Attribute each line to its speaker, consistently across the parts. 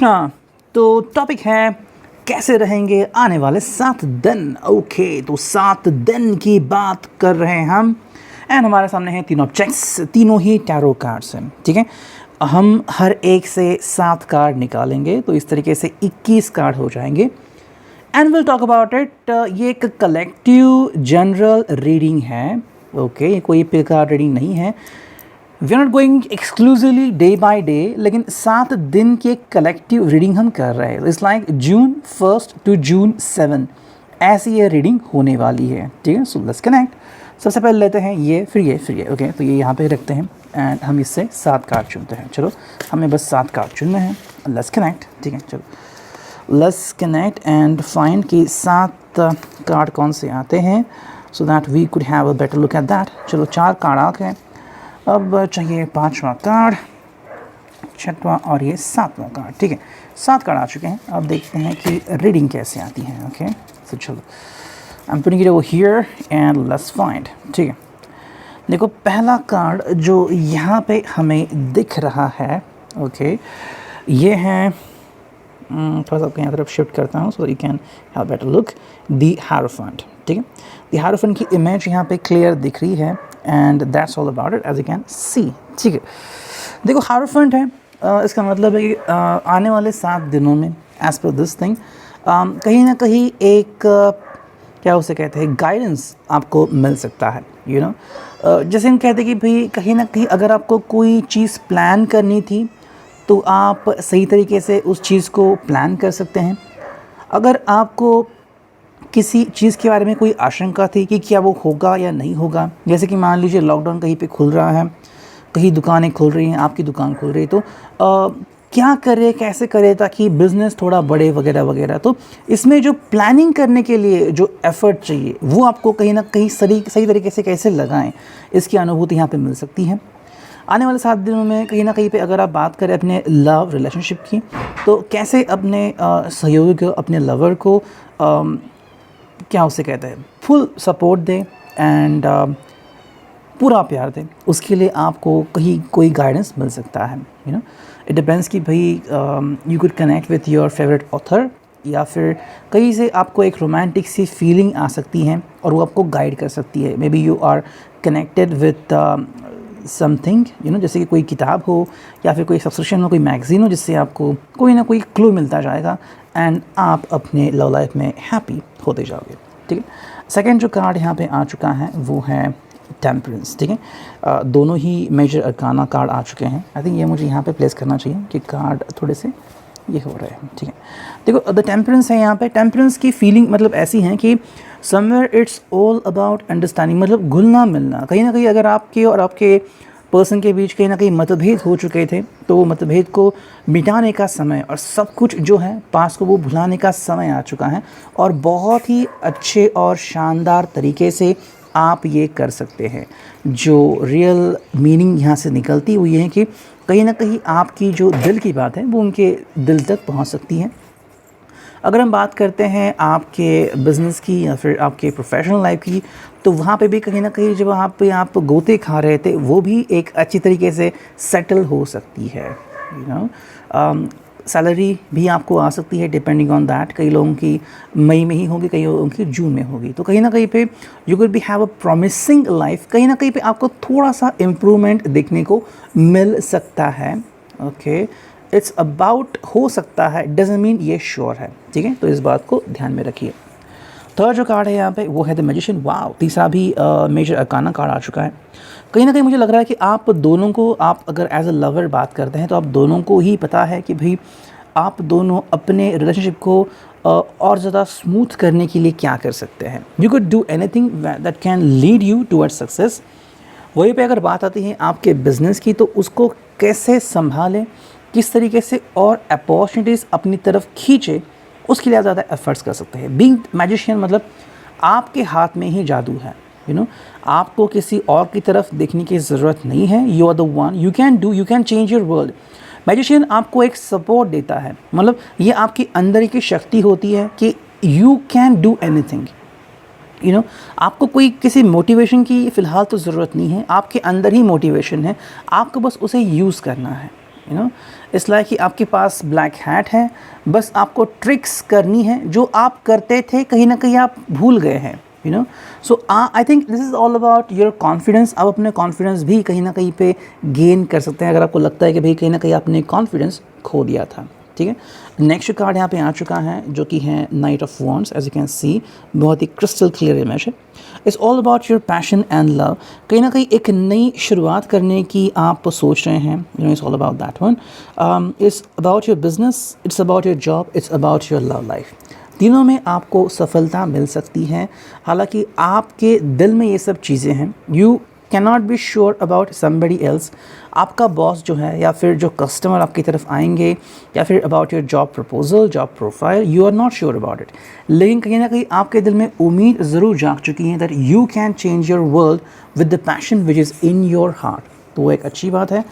Speaker 1: कृष्णा। तो टॉपिक है कैसे रहेंगे आने वाले 7 दिन। ओके, तो 7 दिन की बात कर रहे हैं हम। एंड हमारे सामने हैं 3 ऑब्जेक्ट्स, तीनों ही टैरो कार्ड्स हैं। ठीक है, हम हर एक से 7 कार्ड निकालेंगे, तो इस तरीके से 21 कार्ड हो जाएंगे। And will talk about it. ये एक कलेक्टिव जनरल रीडिंग है। ओके, ये कोई पे कार्ड रीडिंग नहीं है। We are not going exclusively day by day, लेकिन 7 दिन की एक कलेक्टिव रीडिंग हम कर रहे हैं। It's like June 1 to June 7 ऐसी ये रीडिंग होने वाली है। ठीक है, सो लेट्स कनेक्ट। सबसे पहले लेते हैं ये, फिर ये, फिर ये। ओके, तो ये यहाँ पे रखते हैं एंड हम इससे 7 कार्ड चुनते हैं। चलो, हमें बस 7 कार्ड चुनने हैं। Let's connect. ठीक है, चलो लेट्स कनेक्ट एंड फाइंड कि 7 कार्ड कौन से आते हैं, so that we could have a better look at that. चलो, 4 कार्ड आ गए। अब चाहिए 5वां कार्ड, 6वां और ये 7वां कार्ड। ठीक है, 7 कार्ड आ चुके हैं। अब देखते हैं कि रीडिंग कैसे आती है। ओके, तो चलो, I am putting it over here and let's find. ठीक है, देखो पहला कार्ड जो यहाँ पे हमें दिख रहा है, ओके, ये है, थोड़ा सा आपको यहाँ तरफ शिफ्ट करता हूँ so you can have better look, the hierophant. ठीक है, द हायरोफेंट की इमेज यहाँ पे क्लियर दिख रही है and that's all about it as you can see. ठीक है, देखो हायरोफेंट है, इसका मतलब है कि आने वाले 7 दिनों में एज पर दिस थिंग कहीं ना कहीं एक क्या उसे कहते हैं, गाइडेंस आपको मिल सकता है। यू नो, जैसे हम कहते हैं कि भाई कहीं ना कहीं अगर आपको कोई चीज़ प्लान करनी थी तो आप सही तरीके से उस चीज़ को प्लान कर सकते हैं। अगर आपको किसी चीज़ के बारे में कोई आशंका थी कि क्या वो होगा या नहीं होगा, जैसे कि मान लीजिए लॉकडाउन कहीं पे खुल रहा है, कहीं दुकानें खुल रही हैं, आपकी दुकान खुल रही है, तो क्या करें, कैसे करें ताकि बिज़नेस थोड़ा बढ़े वगैरह वगैरह। तो इसमें जो प्लानिंग करने के लिए जो एफ़र्ट चाहिए वो आपको कहीं ना कहीं सही तरीके से कैसे लगाएं, इसकी अनुभूति यहाँ पे मिल सकती है। आने वाले 7 दिनों में कहीं ना कहीं पे अगर आप बात करें अपने लव रिलेशनशिप की, तो कैसे अपने सहयोगी को, अपने लवर को क्या उसे कहते हैं, फुल सपोर्ट दें एंड पूरा प्यार दें, उसके लिए आपको कहीं कोई गाइडेंस मिल सकता है। यू नो, इट डिपेंड्स कि भाई you could connect with your favourite author, या फिर कहीं से आपको एक रोमांटिक सी फीलिंग आ सकती है और वो आपको गाइड कर सकती है। Maybe you are connected with something, you know, जैसे कि कोई किताब हो या फिर कोई सब्सक्रिप्शन हो, कोई मैगज़ीन हो, जिससे आपको कोई ना कोई क्लू मिलता जाएगा एंड आप अपने लव लाइफ में हैप्पी होते जाओगे। ठीक है, सेकंड जो कार्ड यहाँ पे आ चुका है वो है टेम्परेंस। ठीक है, दोनों ही मेजर अरकाना कार्ड आ चुके हैं। आई थिंक ये मुझे यहाँ पे प्लेस करना चाहिए कि कार्ड थोड़े से ये हो रहे हैं। ठीक है, देखो द टेम्परेंस है यहाँ पे। टेम्परेंस की फीलिंग मतलब ऐसी है कि somewhere it's all about understanding, मतलब घुलना मिलना। कहीं ना कहीं अगर आपके और आपके पर्सन के बीच कहीं ना कहीं मतभेद हो चुके थे, तो वो मतभेद को मिटाने का समय और सब कुछ जो है पास को वो भुलाने का समय आ चुका है। और बहुत ही अच्छे और शानदार तरीके से आप ये कर सकते हैं। जो रियल मीनिंग यहाँ से निकलती हुई है कि कहीं ना कहीं आपकी जो दिल की बात है वो उनके दिल तक पहुँच सकती है। अगर हम बात करते हैं आपके बिज़नेस की या फिर आपके प्रोफेशनल लाइफ की, तो वहाँ पे भी कहीं ना कहीं जब वहाँ पे आप गोते खा रहे थे वो भी एक अच्छी तरीके से सेटल हो सकती है। यू नो, सैलरी भी आपको आ सकती है डिपेंडिंग ऑन दैट। कई लोगों की मई में ही होगी, कई लोगों की जून में होगी। तो कहीं ना कहीं पे you will be have a promising life. कहीं ना कहीं पे आपको थोड़ा सा इम्प्रूवमेंट देखने को मिल सकता है। ओके, इट्स अबाउट हो सकता है, डजंट मीन ये श्योर है। ठीक है, तो इस बात को ध्यान में रखिए। थर्ड जो कार्ड है यहाँ पे वो है द मैजिशियन। वाव, तीसरा भी मेजर अरकाना कार्ड आ चुका है। कहीं ना कहीं मुझे लग रहा है कि आप दोनों को, आप अगर एज अ लवर बात करते हैं तो आप दोनों को ही पता है कि भाई आप दोनों अपने रिलेशनशिप को और ज़्यादा स्मूथ करने के लिए क्या कर सकते हैं। You could do anything that can lead you towards success. वहीं पे अगर बात आती है आपके बिज़नेस की, तो उसको कैसे संभालें, किस तरीके से और अपॉर्चुनिटीज़ अपनी तरफ खींचे, उसके लिए आप ज़्यादा एफर्ट्स कर सकते हैं। बीइंग मैजिशियन मतलब आपके हाथ में ही जादू है। यू नो, आपको किसी और की तरफ देखने की ज़रूरत नहीं है। You are the one, you can change your world. Magician आपको एक सपोर्ट देता है, मतलब ये आपकी अंदर की शक्ति होती है कि you can do anything. You know, आपको कोई किसी मोटिवेशन की फ़िलहाल तो ज़रूरत नहीं है, आपके अंदर ही मोटिवेशन है, आपको बस उसे यूज़ करना है। यू नो, इट्स लाइक कि आपके पास ब्लैक हैट है, बस आपको ट्रिक्स करनी है जो आप करते थे कहीं ना कहीं आप भूल गए हैं, you know. So I think this is all about your confidence. आप अपने कॉन्फिडेंस भी कहीं ना कहीं पे गेन कर सकते हैं अगर आपको लगता है कि भाई कहीं ना कहीं आपने कॉन्फिडेंस खो दिया था. ठीक है, नेक्स्ट कार्ड यहाँ पे आ चुका है जो कि है knight of wands. As you can see, बहुत ही क्रिस्टल क्लियर इमेज है. It's all about your passion and love. कहीं ना कहीं एक नई शुरुआत करने की आप सोच रहे हैं. You know, it's all about that one. It's about your business, it's about your job, it's about your love life. तीनों में आपको सफलता मिल सकती है. हालांकि आपके दिल में ये सब चीज़ें हैं. You can not be sure about somebody else. आपका बॉस जो है या फिर जो कस्टमर आपकी तरफ आएंगे या फिर about your job proposal, job profile, you are not sure about it. लेकिन कहीं ना कहीं आपके दिल में उम्मीद ज़रूर जाग चुकी है that you can change your world with the passion which is in your heart. तो वो एक अच्छी बात है.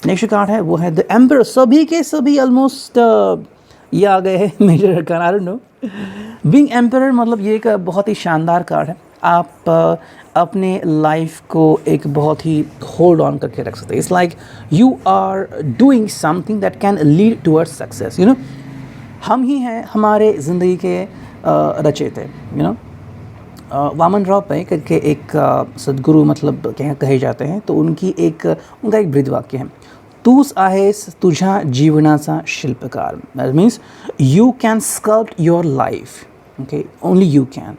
Speaker 1: नेक्स्ट कार्ड है वो है द एम्पर. सभी के सभी ऑलमोस्ट ये आ गए हैं मेजर अरकान. I don't know, being emperor मतलब ये एक बहुत ही शानदार कार्ड है. आप अपने लाइफ को एक बहुत ही होल्ड ऑन करके रख सकते हैं. It's like you are doing something that can lead towards success. You know, हम ही हैं हमारे ज़िंदगी के रचयिता. यू नो, वामन राव पै करके एक सद्गुरु मतलब कहे जाते हैं. तो उनका एक ब्रीद वाक्य है, तूच आहेस तुझ्या जीवनाचा शिल्पकार. That means you can sculpt your life. Okay, only you can.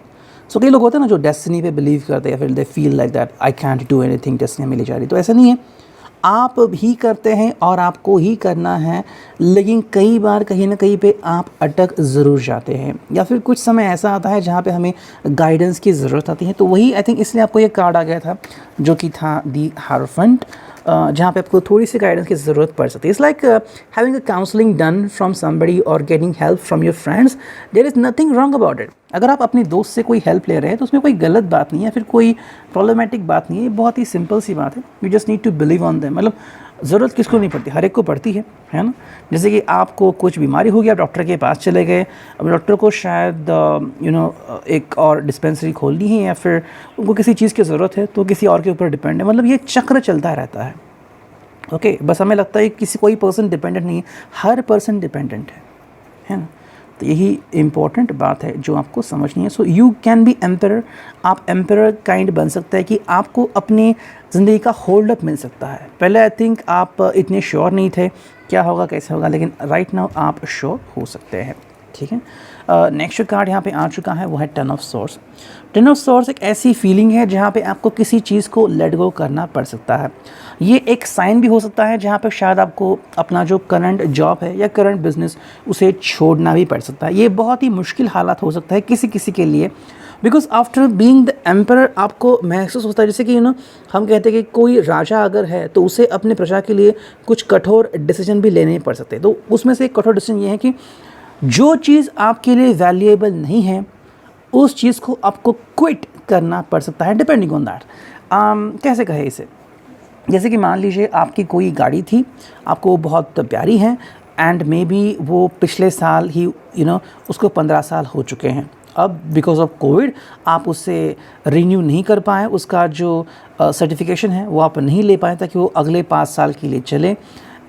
Speaker 1: So कई लोग होते हैं ना जो डेस्टिनी पे बिलीव करते हैं या फिर they feel like that I can't do anything, destiny मिली जा रही. तो ऐसा नहीं है, आप भी करते हैं और आपको ही करना है. लेकिन कई बार कहीं ना कहीं पे आप अटक ज़रूर जाते हैं या फिर कुछ समय ऐसा आता है जहाँ पे हमें गाइडेंस की ज़रूरत आती है. तो वही आई थिंक इसलिए आपको ये कार्ड आ गया था जो कि था दी हायरोफेंट, जहाँ पे आपको थोड़ी सी गाइडेंस की ज़रूरत पड़ सकती है. It's like having a counselling done from somebody और getting help from your friends. There is nothing wrong about it. अगर आप अपने दोस्त से कोई हेल्प ले रहे हैं तो उसमें कोई गलत बात नहीं है, फिर कोई प्रॉब्लमेटिक बात नहीं है. बहुत ही सिंपल सी बात है. You just need to believe on them. मतलब ज़रूरत किसको नहीं पड़ती, हर एक को पड़ती है ना. जैसे कि आपको कुछ बीमारी होगी, आप डॉक्टर के पास चले गए. अब डॉक्टर को शायद यू नो एक और डिस्पेंसरी खोलनी है या फिर उनको किसी चीज़ की ज़रूरत है तो किसी और के ऊपर डिपेंड है. मतलब ये चक्र चलता रहता है. ओके, बस हमें लगता है कि कोई पर्सन डिपेंडेंट नहीं है, हर पर्सन डिपेंडेंट है ना. तो यही इम्पॉर्टेंट बात है जो आपको समझनी है. So you can be emperor. आप एम्परर काइंड बन सकता है कि आपको अपनी ज़िंदगी का होल्ड अप मिल सकता है. पहले आई थिंक आप इतने श्योर नहीं थे क्या होगा कैसे होगा, लेकिन राइट नाउ आप श्योर हो सकते हैं. ठीक है, नेक्स्ट कार्ड यहाँ पे आ चुका है वो है ten of source. Ten of source एक ऐसी फीलिंग है जहाँ पे आपको किसी चीज़ को लेट गो करना पड़ सकता है. ये एक साइन भी हो सकता है जहाँ पे शायद आपको अपना जो करंट जॉब है या करंट बिजनेस उसे छोड़ना भी पड़ सकता है. ये बहुत ही मुश्किल हालात हो सकता है किसी किसी के लिए, because after being the emperor आपको महसूस होता है जैसे कि यू नो हम कहते हैं कि कोई राजा अगर है तो उसे अपने प्रजा के लिए कुछ कठोर डिसीजन भी लेने पड़ सकते हैं. तो उसमें से एक कठोर डिसीजन ये है कि जो चीज़ आपके लिए वैल्यूएबल नहीं है उस चीज़ को आपको क्विट करना पड़ सकता है, डिपेंडिंग ऑन दैट. कैसे कहे इसे, जैसे कि मान लीजिए आपकी कोई गाड़ी थी, आपको बहुत प्यारी है एंड मे बी वो पिछले साल ही यू नो उसको 15 साल हो चुके हैं. अब बिकॉज ऑफ कोविड आप उससे रिन्यू नहीं कर पाए, उसका जो सर्टिफिकेशन है वो आप नहीं ले पाए ताकि वो अगले 5 साल के लिए चले.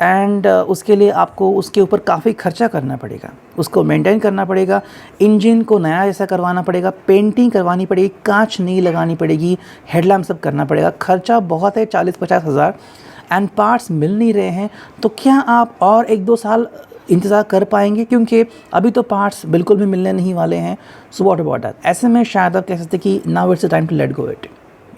Speaker 1: एंड उसके लिए आपको उसके ऊपर काफ़ी खर्चा करना पड़ेगा, उसको मेंटेन करना पड़ेगा, इंजन को नया जैसा करवाना पड़ेगा, पेंटिंग करवानी पड़ेगी, कांच नई लगानी पड़ेगी, हेडलैम्प सब करना पड़ेगा. खर्चा बहुत है, 40-50 हज़ार. एंड पार्ट्स मिल नहीं रहे हैं. तो क्या आप और 1-2 साल इंतज़ार कर पाएंगे, क्योंकि अभी तो पार्ट्स बिल्कुल भी मिलने नहीं वाले हैं. So what about that. ऐसे में शायद आप कह सकते कि now it's a time to let go it.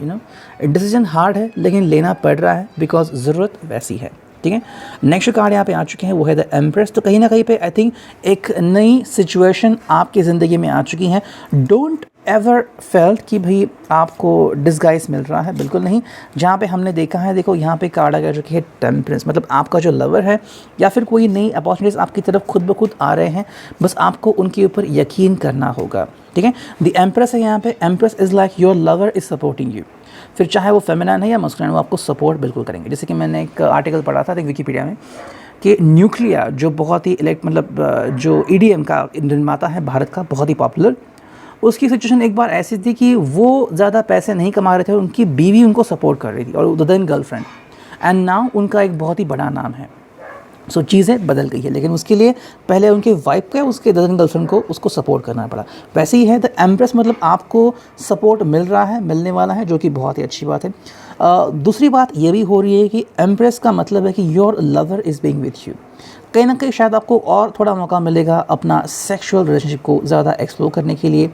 Speaker 1: You know, decision hard है लेकिन लेना पड़ रहा है बिकॉज ज़रूरत वैसी है. ठीक है, नेक्स्ट कार्ड यहाँ पे आ चुके हैं वो है द एम्प्रेस. तो कहीं ना कहीं पे आई थिंक एक नई सिचुएशन आपकी ज़िंदगी में आ चुकी है. डोंट एवर फेल्ट कि भाई आपको डिस्गाइज मिल रहा है, बिल्कुल नहीं. जहाँ पे हमने देखा है, देखो यहाँ पे कार्ड आ गया जो कि है टेम्परेंस. मतलब आपका जो लवर है या फिर कोई नई अपॉर्चुनिटीज़ आपकी तरफ खुद ब खुद आ रहे हैं, बस आपको उनके ऊपर यकीन करना होगा. ठीक है, द एम्प्रेस है यहाँ पे. Empress is like your lover is supporting you. फिर चाहे वो फेमिनाइन है या मस्कुलाइन, वो आपको सपोर्ट बिल्कुल करेंगे. जैसे कि मैंने एक आर्टिकल पढ़ा था विकीपीडिया में कि न्यूक्लिया जो बहुत ही जो EDM का निर्माता है भारत का, बहुत ही पॉपुलर, उसकी सिचुएशन एक बार ऐसी थी कि वो ज़्यादा पैसे नहीं कमा रहे थे, उनकी बीवी उनको सपोर्ट कर रही थी और देन गर्लफ्रेंड. एंड नाउ उनका एक बहुत ही बड़ा नाम है. सो चीज़ें बदल गई है, लेकिन उसके लिए पहले उनके वाइफ का उसके गर्लफ्रेंड को उसको सपोर्ट करना पड़ा। वैसे ही है द एम्प्रेस, मतलब आपको सपोर्ट मिल रहा है, मिलने वाला है, जो कि बहुत ही अच्छी बात है। दूसरी बात ये भी हो रही है कि एम्प्रेस का मतलब है कि your lover is being with you. कहीं ना कहीं शायद आपको और थोड़ा मौका मिलेगा अपना सेक्सुअल रिलेशनशिप को ज़्यादा एक्सप्लोर करने के लिए।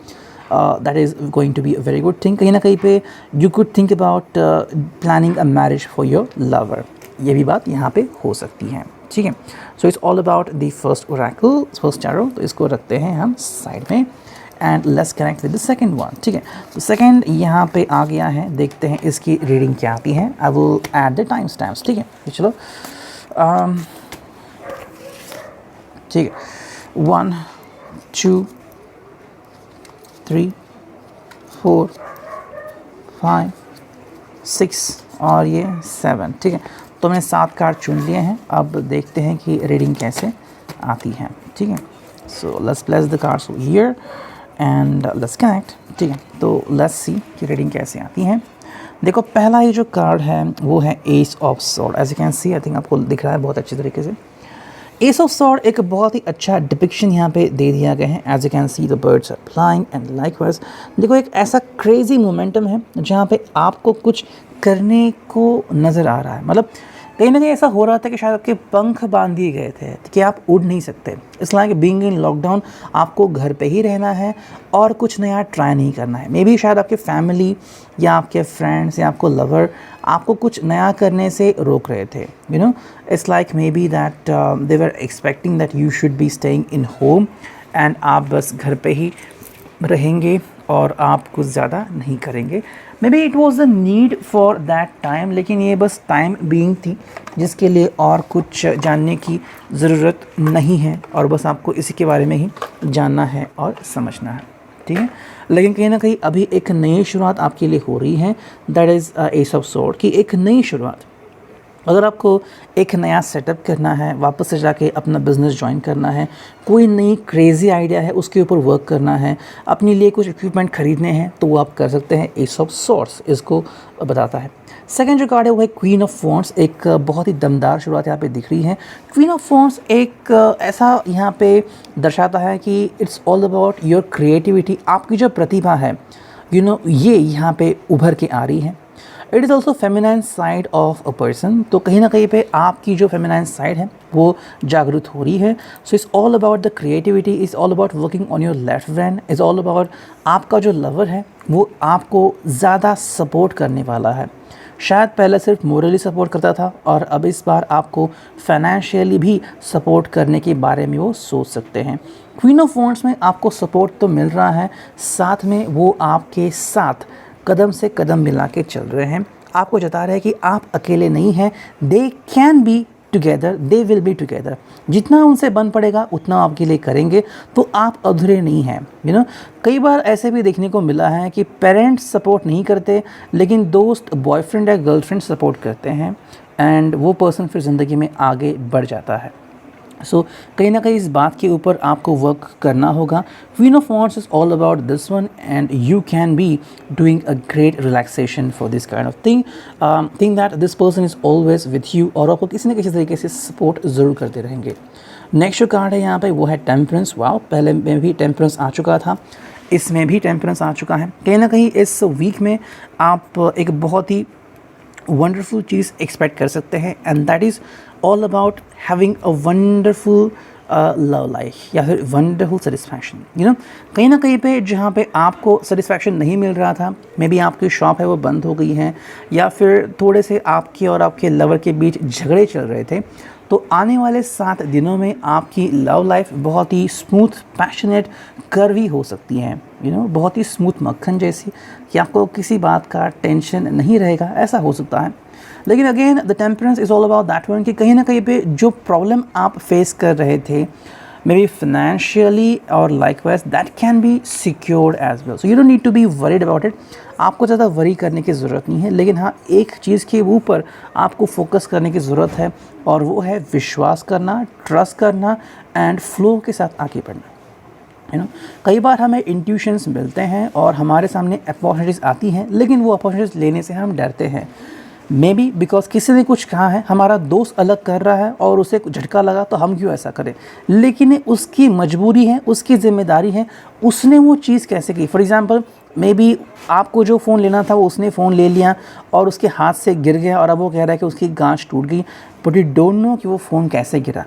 Speaker 1: That is going to be a very good thing. कहीं ना कहीं पे you could think about planning a marriage for your lover, ये भी बात यहाँ पे हो सकती है, ठीक है। सो it's all about the first Oracle, first tarot, तो इसको रखते हैं हम साइड में and let's connect with the second one, ठीक है। तो सेकंड यहाँ पे आ गया है, देखते हैं इसकी रीडिंग क्या आती है। I will add the time stamps, ठीक है। तो चलो ठीक है, 1 2 3 4 5 6 और ये 7, ठीक है। तो मैंने 7 कार्ड चुन लिए हैं। अब देखते हैं कि रीडिंग कैसे आती है, ठीक है। So let's place the cards here and let's connect, ठीक है। तो लेट्स सी कि रीडिंग कैसे आती है। देखो, पहला ये जो कार्ड है वो है ace of sword. As you can see, I think आपको दिख रहा है बहुत अच्छी तरीके से। एस ऑफ सॉर्ड एक बहुत ही अच्छा डिपिक्शन यहाँ पे दे दिया गया है। As you can see the birds are flying and likewise. देखो, एक ऐसा क्रेजी मोमेंटम है जहाँ पे आपको कुछ करने को नज़र आ रहा है। मतलब कहीं ना कहीं ऐसा हो रहा था कि शायद आपके पंख बांध दिए गए थे कि आप उड़ नहीं सकते। इस लाइक बीइंग इन लॉकडाउन, आपको घर पे ही रहना है और कुछ नया ट्राई नहीं करना है। मे बी शायद आपके फैमिली या आपके फ्रेंड्स या आपको लवर आपको कुछ नया करने से रोक रहे थे। You know, it's like may be that they were expecting that you should be staying in home and आप बस घर पे ही रहेंगे और आप कुछ ज़्यादा नहीं करेंगे। May be it was a need for that time, लेकिन ये बस टाइम बीइंग थी जिसके लिए और कुछ जानने की ज़रूरत नहीं है और बस आपको इसी के बारे में ही जानना है और समझना है, ठीक है। लेकिन कहीं ना कहीं अभी एक नई शुरुआत आपके लिए हो रही है। That is S of sword की एक नई शुरुआत। अगर आपको एक नया सेटअप करना है, वापस से जाके अपना बिज़नेस ज्वाइन करना है, कोई नई क्रेज़ी आइडिया है उसके ऊपर वर्क करना है, अपने लिए कुछ इक्विपमेंट ख़रीदने हैं, तो वो आप कर सकते हैं। एस ऑफ सॉर्ड्स इसको बताता है। सेकंड जो कार्ड है वो है क्वीन ऑफ वॉन्ड्स। एक बहुत ही दमदार शुरुआत यहाँ पे दिख रही है। क्वीन ऑफ वॉन्ड्स एक ऐसा यहाँ पे दर्शाता है कि it's all about your creativity. आपकी जो प्रतिभा है, यू नो, ये यहाँ पे उभर के आ रही है। It is also feminine side of a person. तो कहीं ना कहीं पे आपकी जो फेमिनाइन साइड है वो जागरूक हो रही है। सो it's all about the creativity, is all about working on your left brain, is all about आपका जो लवर है वो आपको ज़्यादा सपोर्ट करने वाला है। शायद पहले सिर्फ मोरली सपोर्ट करता था और अब इस बार आपको फाइनेंशियली भी सपोर्ट करने के बारे में वो सोच सकते हैं। क्वीन ऑफ वॉन्ड्स में आपको सपोर्ट तो मिल रहा है, साथ में वो आपके साथ कदम से कदम मिला के चल रहे हैं। आपको जता रहे हैं कि आप अकेले नहीं हैं, they can be together, they will be together. जितना उनसे बन पड़ेगा उतना आपके लिए करेंगे, तो आप अधूरे नहीं हैं। यू नो, कई बार ऐसे भी देखने को मिला है कि पेरेंट्स सपोर्ट नहीं करते लेकिन दोस्त, बॉयफ्रेंड या गर्लफ्रेंड सपोर्ट करते हैं एंड वो पर्सन फिर ज़िंदगी में आगे बढ़ जाता है। सो कहीं ना कहीं इस बात के ऊपर आपको वर्क करना होगा। Queen of wands is all about this one and you can be doing a great relaxation for this kind of thing. Think that this person is always with you और आपको किसी न किसी तरीके से सपोर्ट ज़रूर करते रहेंगे। नेक्स्ट जो कार्ड है यहाँ पे वो है टेम्परेंस। वाओ, पहले में भी टेम्परेंस आ चुका था, इसमें भी टेम्परेंस आ चुका है। कहीं ना कहीं इस वीक में आप एक बहुत ही वंडरफुल चीज़ एक्सपेक्ट कर सकते हैं and that is all about having a wonderful love life या फिर वंडरफुल सेटिस्फैक्शन। यू नो, कहीं ना कहीं पे जहाँ पे आपको सेटिस्फैक्शन नहीं मिल रहा था, मे बी आपकी शॉप है वो बंद हो गई है या फिर थोड़े से आपके और आपके लवर के बीच झगड़े चल रहे थे, तो आने वाले 7 दिनों में आपकी लव लाइफ बहुत ही स्मूथ, पैशनेट, कर्वी हो सकती है। यू नो, बहुत ही स्मूथ मक्खन जैसी कि आपको किसी बात का टेंशन नहीं रहेगा, ऐसा हो सकता है। लेकिन again the temperance is all about that one कि कहीं ना कहीं पे जो प्रॉब्लम आप फेस कर रहे थे, मे बी फाइनेंशियली और likewise, that can be secured as well. So you don't need to be worried about it. आपको ज़्यादा वरी करने की ज़रूरत नहीं है, लेकिन हाँ, एक चीज़ के ऊपर आपको फोकस करने की ज़रूरत है और वो है विश्वास करना, ट्रस्ट करना एंड फ्लो के साथ आगे बढ़ना। यू नो, कई बार हमें इंट्यूशंस मिलते हैं और हमारे सामने अपॉर्चुनिटीज़ आती हैं, लेकिन वो अपॉर्चुनिटीज़ लेने से हम डरते हैं। मे बी बिकॉज किसी ने कुछ कहा है, हमारा दोस्त अलग कर रहा है और उसे झटका लगा तो हम क्यों ऐसा करें, लेकिन ये उसकी मजबूरी है, उसकी जिम्मेदारी है, उसने वो चीज़ कैसे की। फॉर एग्ज़ाम्पल मे बी आपको जो फ़ोन लेना था वो उसने फ़ोन ले लिया और उसके हाथ से गिर गया और अब वो कह रहा है कि उसकी गांठ टूट गई, बट यू डोंट नो कि वो फ़ोन कैसे गिरा,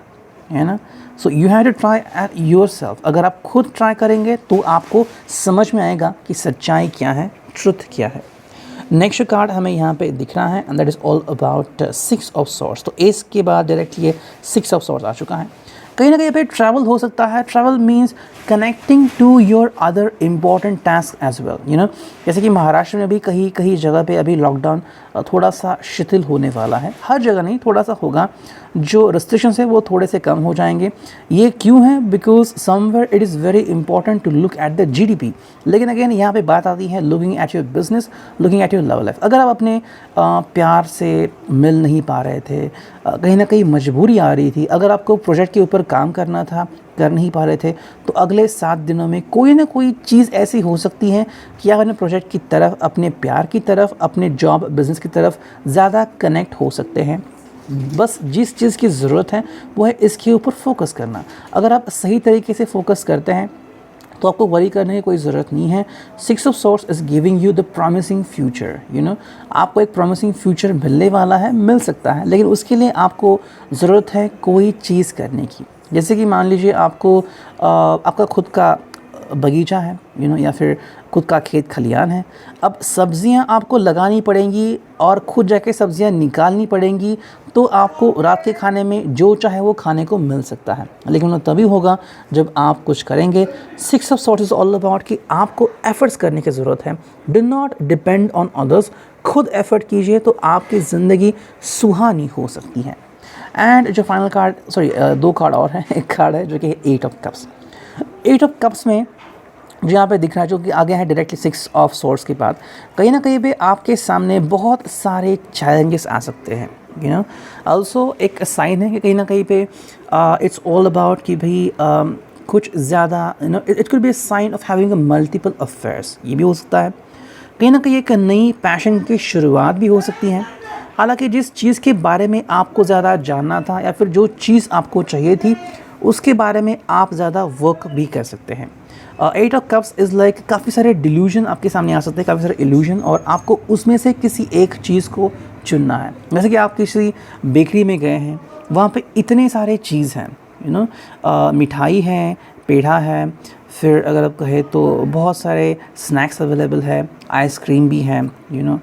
Speaker 1: है ना। So you have to try at yourself. अगर आप खुद ट्राई करेंगे तो आपको समझ में आएगा कि सच्चाई क्या है, ट्रुथ क्या है। नेक्स्ट कार्ड हमें यहाँ पे दिख रहा है and that is all about 6 of swords. तो एस के बाद डायरेक्टली ये 6 ऑफ सॉर्ड्स आ चुका है। कहीं ना कहीं पे ट्रैवल हो सकता है। Travel means connecting to your other important task as well, you know. जैसे कि महाराष्ट्र में भी कहीं कहीं जगह पे अभी लॉकडाउन थोड़ा सा शिथिल होने वाला है, हर जगह नहीं, थोड़ा सा होगा, जो रिस्ट्रिक्शंस है वो थोड़े से कम हो जाएंगे। ये क्यों है? Because somewhere it is very important to look at the GDP. लेकिन अगेन यहाँ पे बात आती है looking at your business, looking at your love life. अगर आप अपने प्यार से मिल नहीं पा रहे थे, कहीं ना कहीं मजबूरी आ रही थी, अगर आपको प्रोजेक्ट के ऊपर काम करना था, कर नहीं पा रहे थे, तो अगले 7 दिनों में कोई ना कोई चीज़ ऐसी हो सकती है कि आप अपने प्रोजेक्ट की तरफ, अपने प्यार की तरफ, अपने जॉब बिज़नेस की तरफ ज़्यादा कनेक्ट हो सकते हैं। बस जिस चीज़ की ज़रूरत है वो है इसके ऊपर फोकस करना। अगर आप सही तरीके से फोकस करते हैं तो आपको वरी करने की कोई ज़रूरत नहीं है। 6 of swords is giving you the promising future, you know. आपको एक प्रॉमिसिंग फ्यूचर मिलने वाला है, मिल सकता है, लेकिन उसके लिए आपको ज़रूरत है कोई चीज़ करने की। जैसे कि मान लीजिए आपको आपका खुद का बगीचा है, यू नो, या फिर खुद का खेत खलियान है। अब सब्जियां आपको लगानी पड़ेंगी और खुद जाके सब्जियां निकालनी पड़ेंगी, तो आपको रात के खाने में जो चाहे वो खाने को मिल सकता है, लेकिन वो तभी होगा जब आप कुछ करेंगे। 6 of swords is all about कि आपको एफर्ट्स करने की ज़रूरत है। Do not depend on others. खुद एफर्ट कीजिए तो आपकी ज़िंदगी सुहानी हो सकती है। एंड जो फाइनल कार्ड, सॉरी 2 कार्ड और हैं, एक कार्ड है जो कि 8 ऑफ कप्स। 8 ऑफ कप्स में जो यहाँ पे दिख रहा है, जो कि आगे है डायरेक्टली 6 ऑफ सॉर्ड्स के बाद, कहीं ना कहीं पे आपके सामने बहुत सारे चैलेंजेस आ सकते हैं, यू नो। ऑल्सो एक साइन है कि कहीं ना कहीं पे इट्स ऑल अबाउट कि भाई कुछ ज़्यादा, you know, it could be a sign of having a multiple affairs. ये भी हो सकता है। कहीं ना कहीं एक नई पैशन की शुरुआत भी हो सकती है। हालांकि जिस चीज़ के बारे में आपको ज़्यादा जानना था या फिर जो चीज़ आपको चाहिए थी उसके बारे में आप ज़्यादा वर्क भी कर सकते हैं। 8 ऑफ कप्स इज़ लाइक काफ़ी सारे डिल्यूजन आपके सामने आ सकते हैं, काफ़ी सारे इल्यूजन, और आपको उसमें से किसी एक चीज़ को चुनना है। जैसे कि आप किसी बेकरी में गए हैं, वहाँ पे इतने सारे चीज़ हैं, यू नो, मिठाई है, पेड़ा है, फिर अगर आप कहें तो बहुत सारे स्नैक्स अवेलेबल है, आइसक्रीम भी है, यू नो।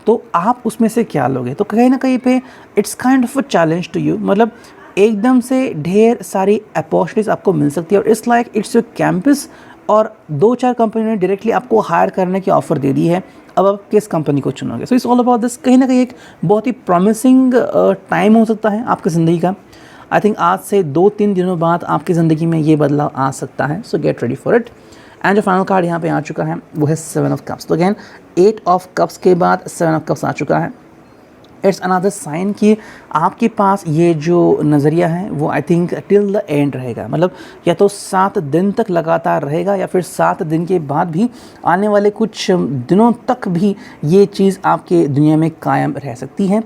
Speaker 1: तो आप उसमें से क्या लोगे? तो कहीं ना कहीं पे it's kind of a challenge to you. मतलब एकदम से ढेर सारी अपॉर्चुनिटीज़ आपको मिल सकती है और it's like it's your campus, और 2-4 कंपनी ने डायरेक्टली आपको हायर करने की ऑफ़र दे दी है। अब आप किस कंपनी को चुनोगे? So it's all about this. कहीं ना कहीं एक बहुत ही प्रॉमिसिंग टाइम हो सकता है आपकी ज़िंदगी का। आई थिंक आज से 2-3 दिनों बाद आपकी ज़िंदगी में ये बदलाव आ सकता है। सो gate ready for it. And जो फाइनल कार्ड यहाँ पे आ चुका है वो है 7 ऑफ कप्स। तो अगेन 8 ऑफ कप्स के बाद 7 ऑफ कप्स आ चुका है। इट्स अनदर साइन कि आपके पास ये जो नज़रिया है वो I think till the end रहेगा। मतलब या तो 7 दिन तक लगातार रहेगा या फिर 7 दिन के बाद भी आने वाले कुछ दिनों तक भी ये चीज़ आपके दुनिया में कायम रह सकती है।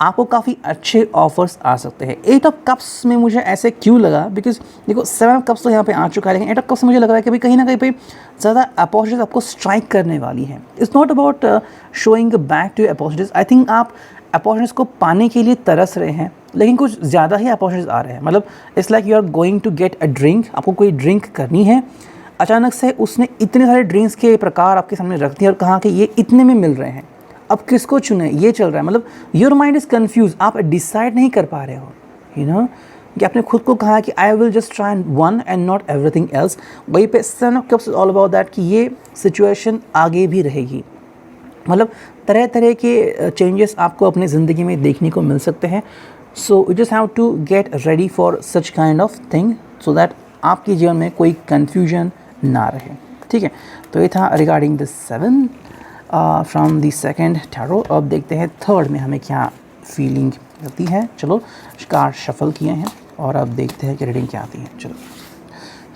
Speaker 1: आपको काफ़ी अच्छे ऑफर्स आ सकते हैं। 8 ऑफ कप्स में मुझे ऐसे क्यों लगा? बिकॉज देखो 7 ऑफ कप्स तो यहाँ पे आ चुका है, लेकिन 8 ऑफ कप्स में मुझे लग रहा है कि भाई कहीं ना कहीं पे ज़्यादा अपॉर्चुनिटीज आपको स्ट्राइक करने वाली है। It's not about showing back to opportunities. I think आप अपॉर्चुनिटीज़ को पाने के लिए तरस रहे हैं, लेकिन कुछ ज़्यादा ही अपॉर्चुनिटीज़ आ रहे हैं। मतलब it's like you are going to get a drink, आपको कोई ड्रिंक करनी है, अचानक से उसने इतने सारे ड्रिंक्स के प्रकार आपके सामने रख दिए और कहा कि ये इतने में मिल रहे हैं, अब किसको चुने, ये चल रहा है। मतलब योर माइंड इज़ कन्फ्यूज, आप डिसाइड नहीं कर पा रहे हो, यू नो, कि आपने खुद को कहा कि I will just try one and not everything else. वहीं पे 7 of cups is all about that कि ये सिचुएशन आगे भी रहेगी। मतलब तरह तरह के चेंजेस आपको अपनी ज़िंदगी में देखने को मिल सकते हैं। So you just have to get ready for such kind of thing so that आपके जीवन में कोई कन्फ्यूजन ना रहे। ठीक है, तो ये था regarding the 7 from the second tarot. अब देखते हैं थर्ड में हमें क्या फीलिंग आती है। चलो कार्ड शफल किए हैं और अब देखते हैं कि रीडिंग क्या आती है। चलो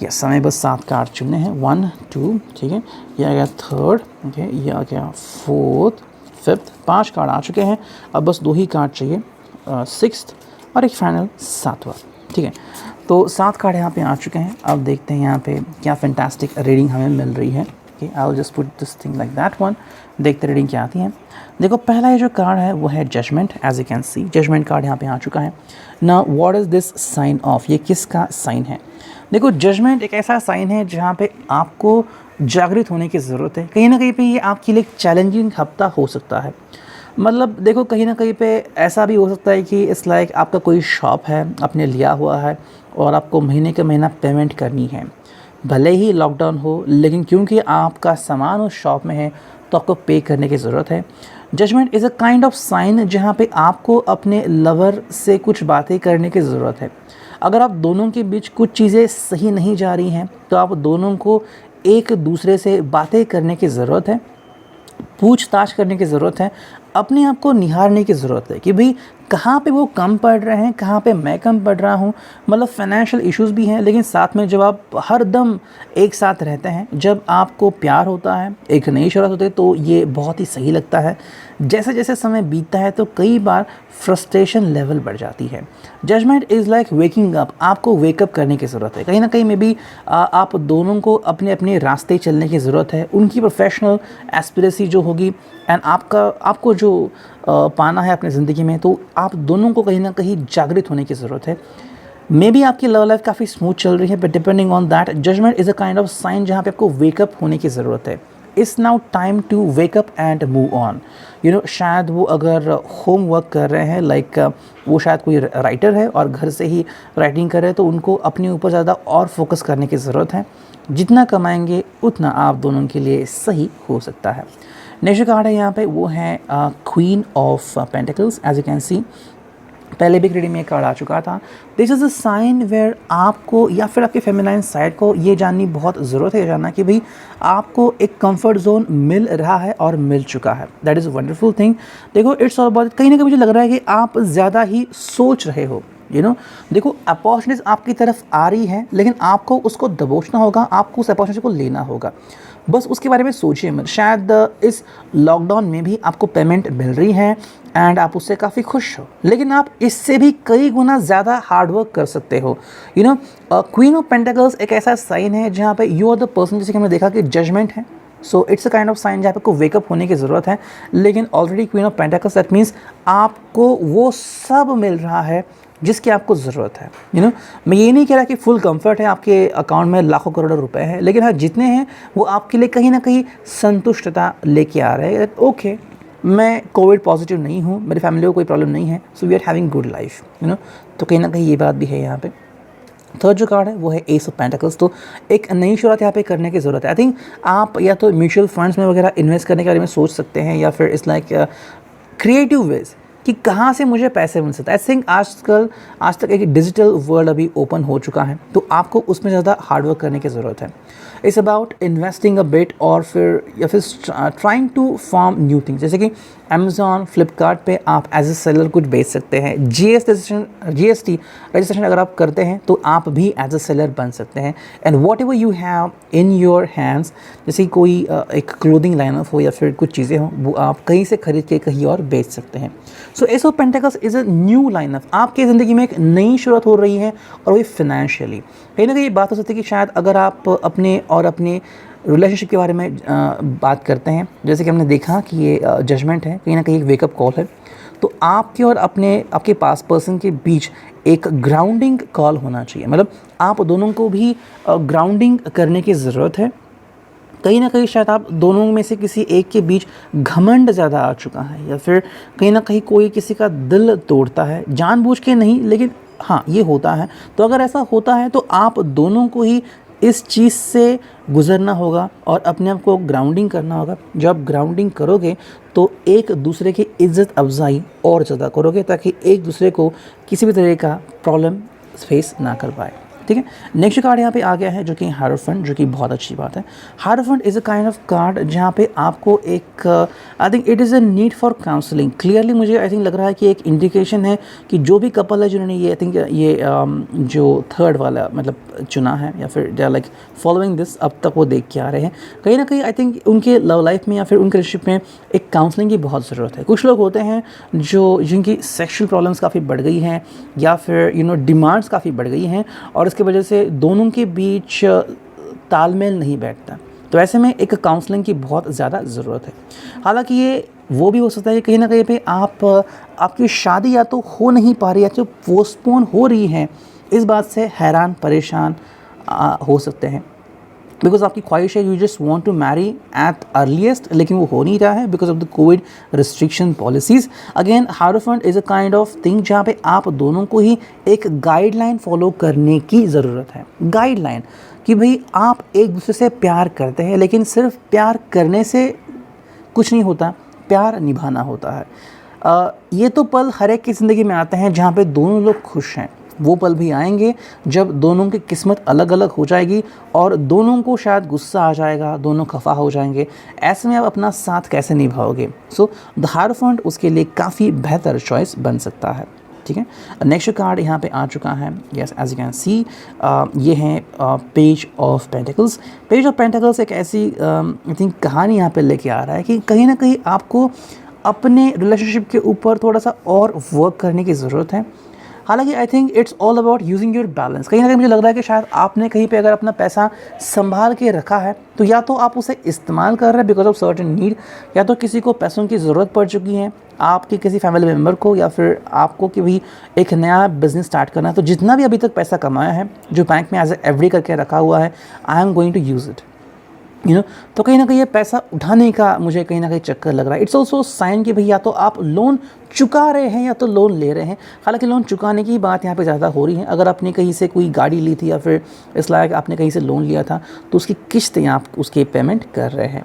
Speaker 1: यस, हमें बस 7 कार्ड चुनने हैं, 1 2, ठीक है, ये आ गया थर्ड, ओके, ये आ गया फोर्थ, 5th, 5 कार्ड आ चुके हैं, अब बस 2 ही कार्ड चाहिए, 6th और एक फाइनल 7वां। ठीक है, तो 7 कार्ड यहाँ पे आ चुके हैं। अब देखते हैं यहाँ पे क्या फैंटास्टिक रीडिंग हमें मिल रही है। Okay, I will just put this thing like that one. देखते रीडिंग क्या आती है। देखो, पहला ये जो कार्ड है वो है judgement. As you can see, judgement card यहाँ पे आ चुका है ना। What is this sign of, ये किसका साइन है? देखो, जजमेंट एक ऐसा साइन है जहाँ पे आपको जागृत होने की ज़रूरत है। कहीं ना कहीं पे ये आपके लिए एक चैलेंजिंग हफ्ता हो सकता है। मतलब देखो, कहीं ना कहीं पे ऐसा भी हो सकता है कि इट्स लाइक आपका कोई शॉप है, आपने लिया हुआ है और आपको महीने के महीना पेमेंट करनी है। भले ही लॉकडाउन हो, लेकिन क्योंकि आपका सामान उस शॉप में है तो आपको पे करने की ज़रूरत है। Judgement is a kind of sign जहाँ पे आपको अपने लवर से कुछ बातें करने की ज़रूरत है। अगर आप दोनों के बीच कुछ चीज़ें सही नहीं जा रही हैं तो आप दोनों को एक दूसरे से बातें करने की ज़रूरत है, पूछताछ करने की ज़रूरत है, अपने आप को निहारने की ज़रूरत है कि भाई कहाँ पे वो कम पड़ रहे हैं, कहाँ पे मैं कम पड़ रहा हूँ। मतलब फाइनेंशियल इश्यूज़ भी हैं, लेकिन साथ में जब आप हर दम एक साथ रहते हैं, जब आपको प्यार होता है, एक नई शुरुआत होती है, तो ये बहुत ही सही लगता है। जैसे जैसे समय बीतता है तो कई बार फ्रस्ट्रेशन लेवल बढ़ जाती है। Judgement is like waking up, आपको वेकअप करने की ज़रूरत है। कहीं ना कहीं में भी आप दोनों को अपने अपने रास्ते चलने की ज़रूरत है। उनकी प्रोफेशनल एस्पिरेसी जो होगी एंड आपको जो पाना है अपनी ज़िंदगी में, तो आप दोनों को कहीं ना कहीं जागृत होने की ज़रूरत है। मे बी आपकी लव लाइफ काफ़ी स्मूथ चल रही है, but depending on that, judgement is a kind of sign जहाँ पे आपको वेकअप होने की ज़रूरत है। It's now time to wake up and move on. शायद वो अगर होम वर्क कर रहे हैं, लाइक वो शायद कोई राइटर है और घर से ही राइटिंग कर रहे हैं, तो उनको अपने ऊपर ज़्यादा और फोकस करने की ज़रूरत है। जितना कमाएंगे उतना आप दोनों के लिए सही हो सकता है। नेक्स्ट कार्ड है यहाँ पे, वो है queen of pentacles. As you can see, पहले भी रीडिंग में एक कार्ड आ चुका था। This is a sign where आपको या फिर आपके फेमिनाइन साइड को ये जाननी बहुत ज़रूरत है, जानना कि भाई आपको एक कंफर्ट जोन मिल रहा है और मिल चुका है। That is a wonderful thing. देखो, इट्स ऑल अबाउट, कहीं ना कहीं मुझे लग रहा है कि आप ज़्यादा ही सोच रहे हो। देखो, अपॉर्चुनिटीज़ आपकी तरफ आ रही है, लेकिन आपको उसको दबोचना होगा, आपको उस अपॉर्चुनिटी को लेना होगा। बस उसके बारे में सोचिए मत। शायद इस लॉकडाउन में भी आपको पेमेंट मिल रही है एंड आप उससे काफ़ी खुश हो, लेकिन आप इससे भी कई गुना ज़्यादा हार्डवर्क कर सकते हो। क्वीन ऑफ पेंटिकल्स एक ऐसा साइन है जहाँ पे यू आर द पर्सन, जैसे कि हमने देखा कि जजमेंट है, so it's a kind of sign जहाँ पे आपको वेकअप होने की ज़रूरत है। लेकिन already queen of pentacles, that means आपको वो सब मिल रहा है जिसकी आपको ज़रूरत है। मैं ये नहीं कह रहा कि फुल कंफर्ट है, आपके अकाउंट में लाखों करोड़ों रुपए हैं, लेकिन हाँ, जितने हैं वो आपके लिए कहीं ना कहीं संतुष्टता लेके आ रहे हैं। ओके, मैं कोविड पॉजिटिव नहीं हूँ, मेरी फैमिली को कोई प्रॉब्लम नहीं है, so we are having good life. तो कहीं ना कहीं ये बात भी है यहाँ पे। थर्ड जो कार्ड है वो है एस ऑफ पेंटिकल्स। तो एक नई शुरुआत यहाँ पे करने की ज़रूरत है। आई थिंक आप या तो म्यूचुअल फंड्स में वगैरह इन्वेस्ट करने के बारे में सोच सकते हैं, या फिर इट्स लाइक क्रिएटिव वेज कि कहाँ से मुझे पैसे मिल सकते हैं। आई थिंक आज तक एक डिजिटल वर्ल्ड अभी ओपन हो चुका है, तो आपको उसमें ज़्यादा हार्डवर्क करने की ज़रूरत है। It's about investing a bit, और फिर trying to form new things. जैसे कि अमेज़ॉन, फ्लिपकार्ट पे आप एज ए सेलर कुछ बेच सकते हैं। जीएसटी रजिस्ट्रेशन अगर आप करते हैं तो आप भी एज ए सेलर बन सकते हैं। And what ever you have in your hands, जैसे कोई एक क्लोथिंग लाइनअप हो या फिर कुछ चीज़ें हों, वो आप कहीं से खरीद के कहीं और बेच सकते हैं। So ace of pentacles is a new lineup. आपकी ज़िंदगी में एक नई शुरुआत हो रही है, और वही फाइनेंशियली। कहीं ना कहीं ये बात हो सकती है कि शायद अगर आप अपने रिलेशनशिप के बारे में बात करते हैं, जैसे कि हमने देखा कि ये जजमेंट है, कहीं ना कहीं एक वेकअप कॉल है, तो आपके और आपके पास पर्सन के बीच एक ग्राउंडिंग कॉल होना चाहिए। मतलब आप दोनों को भी ग्राउंडिंग करने की ज़रूरत है। कहीं ना कहीं शायद आप दोनों में से किसी एक के बीच घमंड ज़्यादा आ चुका है, या फिर कहीं ना कहीं कोई किसी का दिल तोड़ता है, जानबूझ के नहीं, लेकिन हाँ, ये होता है। तो अगर ऐसा होता है तो आप दोनों को ही इस चीज़ से गुज़रना होगा और अपने आप को ग्राउंडिंग करना होगा। जब आप ग्राउंडिंग करोगे तो एक दूसरे की इज़्ज़त अफजाई और ज़्यादा करोगे, ताकि एक दूसरे को किसी भी तरह का प्रॉब्लम फेस ना कर पाए। ठीक है। नेक्स्ट कार्ड यहाँ पे आ गया है जो कि हायरोफेंट, जो कि बहुत अच्छी बात है। Hierophant is a kind of card जहाँ पे आपको एक I think it is a need for counselling. Clearly मुझे आई थिंक लग रहा है कि एक इंडिकेशन है कि जो भी कपल है जिन्होंने ये आई थिंक ये जो थर्ड वाला मतलब चुना है या फिर they are like following this, अब तक वो देख के आ रहे हैं कहीं ना कहीं आई थिंक उनके लव लाइफ में या फिर उनके रिलेशनशिप में एक काउंसलिंग की बहुत ज़रूरत है। कुछ लोग होते हैं जो जिनकी सेक्शुअल प्रॉब्लम्स काफ़ी बढ़ गई हैं या फिर डिमांड्स काफ़ी बढ़ गई हैं और इसकी वजह से दोनों के बीच तालमेल नहीं बैठता, तो ऐसे में एक काउंसलिंग की बहुत ज़्यादा ज़रूरत है। हालांकि ये वो भी हो सकता है कि कहीं ना कहीं पे आपकी शादी या तो हो नहीं पा रही है, तो पोस्टपोन हो रही है, इस बात से हैरान परेशान हो सकते हैं बिकॉज आपकी ख्वाहिश है you just want to marry at earliest, लेकिन वो हो नहीं रहा है because of the COVID restriction policies. Again hierophant is a kind of thing जहाँ पे आप दोनों को ही एक गाइडलाइन फॉलो करने की ज़रूरत है। गाइडलाइन कि भाई आप एक दूसरे से प्यार करते हैं, लेकिन सिर्फ प्यार करने से कुछ नहीं होता, प्यार निभाना होता है। ये तो पल हर एक की ज़िंदगी में आते हैं जहाँ पे दोनों लोग खुश हैं। वो पल भी आएंगे जब दोनों की किस्मत अलग अलग हो जाएगी और दोनों को शायद गुस्सा आ जाएगा, दोनों खफा हो जाएंगे। ऐसे में आप अपना साथ कैसे निभाओगे? सो द हायरोफेंट उसके लिए काफ़ी बेहतर चॉइस बन सकता है। ठीक है। नेक्स्ट कार्ड यहाँ पे आ चुका है, yes as you can see ये है page of pentacles. Page of pentacles एक ऐसी आई थिंक कहानी यहाँ पे लेके आ रहा है कि कहीं ना कहीं आपको अपने रिलेशनशिप के ऊपर थोड़ा सा और वर्क करने की ज़रूरत है। हालांकि I think it's all about using your balance. कहीं ना कहीं मुझे लग रहा है कि शायद आपने कहीं पे अगर अपना पैसा संभाल के रखा है तो या तो आप उसे इस्तेमाल कर रहे हैं बिकॉज ऑफ सर्टेन नीड, या तो किसी को पैसों की ज़रूरत पड़ चुकी है, आपके किसी फैमिली मेम्बर को, या फिर आपको कि भी एक नया बिजनेस स्टार्ट करना है। तो जितना भी अभी तक पैसा कमाया है जो बैंक में एज ए एफडी करके रखा हुआ है, I am going to use it तो कहीं ना कहीं ये पैसा उठाने का मुझे कहीं ना कहीं चक्कर लग रहा है। इट्स ऑल्सो साइन कि भाई या तो आप लोन चुका रहे हैं या तो लोन ले रहे हैं। हालांकि लोन चुकाने की बात यहाँ पे ज़्यादा हो रही है। अगर आपने कहीं से कोई गाड़ी ली थी या फिर इस लायक आपने कहीं से लोन लिया था तो उसकी किस्त यहाँ आप उसके पेमेंट कर रहे हैं।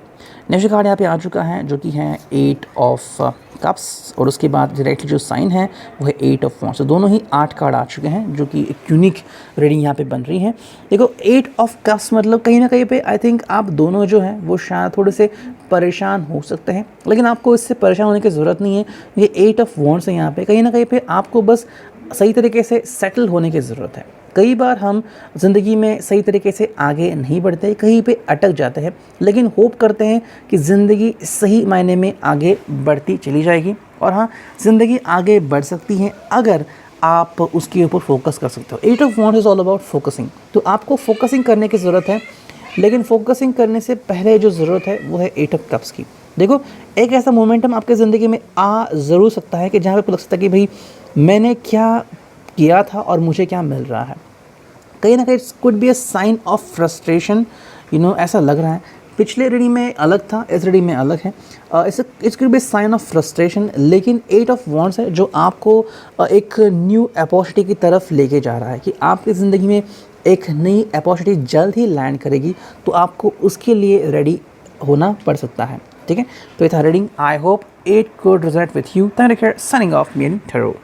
Speaker 1: नेक्स्ट कार्ड यहाँ पे आ चुका है जो कि है 8 ऑफ कप्स और उसके बाद डायरेक्टली जो साइन है वो है 8 ऑफ वॉन्ड्स। तो दोनों ही 8 कार्ड आ चुके हैं जो कि एक यूनिक रीडिंग यहाँ पे बन रही है। देखो 8 ऑफ कप्स मतलब कहीं ना कहीं पे आई थिंक आप दोनों जो हैं वो शायद थोड़े से परेशान हो सकते हैं, लेकिन आपको इससे परेशान होने की ज़रूरत नहीं है। ये 8 ऑफ वॉन्ड्स है यहाँ पे, कहीं ना कहीं पे आपको बस सही तरीके से सेटल होने की ज़रूरत है। कई बार हम ज़िंदगी में सही तरीके से आगे नहीं बढ़ते, कहीं पे अटक जाते हैं, लेकिन होप करते हैं कि ज़िंदगी सही मायने में आगे बढ़ती चली जाएगी। और हाँ, ज़िंदगी आगे बढ़ सकती है अगर आप उसके ऊपर फोकस कर सकते हो। 8 of wands is all about focusing. तो आपको फोकसिंग करने की ज़रूरत है, लेकिन फोकसिंग करने से पहले जो ज़रूरत है वो है 8 ऑफ कप्स की। देखो एक ऐसा मोमेंटम आपके ज़िंदगी में आ ज़रूर सकता है कि जहाँ पे आपको लग सकता है कि भाई मैंने क्या किया था और मुझे क्या मिल रहा है। कहीं ना कहीं it's could be a sign of frustration, ऐसा लग रहा है। पिछले रीडिंग में अलग था, इस रीडिंग में अलग है। It's could be sign of frustration, लेकिन 8 ऑफ वॉन्ड्स है जो आपको एक न्यू अपॉर्चुनिटी की तरफ लेके जा रहा है कि आपकी ज़िंदगी में एक नई अपॉर्चुनिटी जल्द ही लैंड करेगी, तो आपको उसके लिए रेडी होना पड़ सकता है। ठीक है, तो ये था reading. I hope it could result with you. Thank you, signing of me and tarot.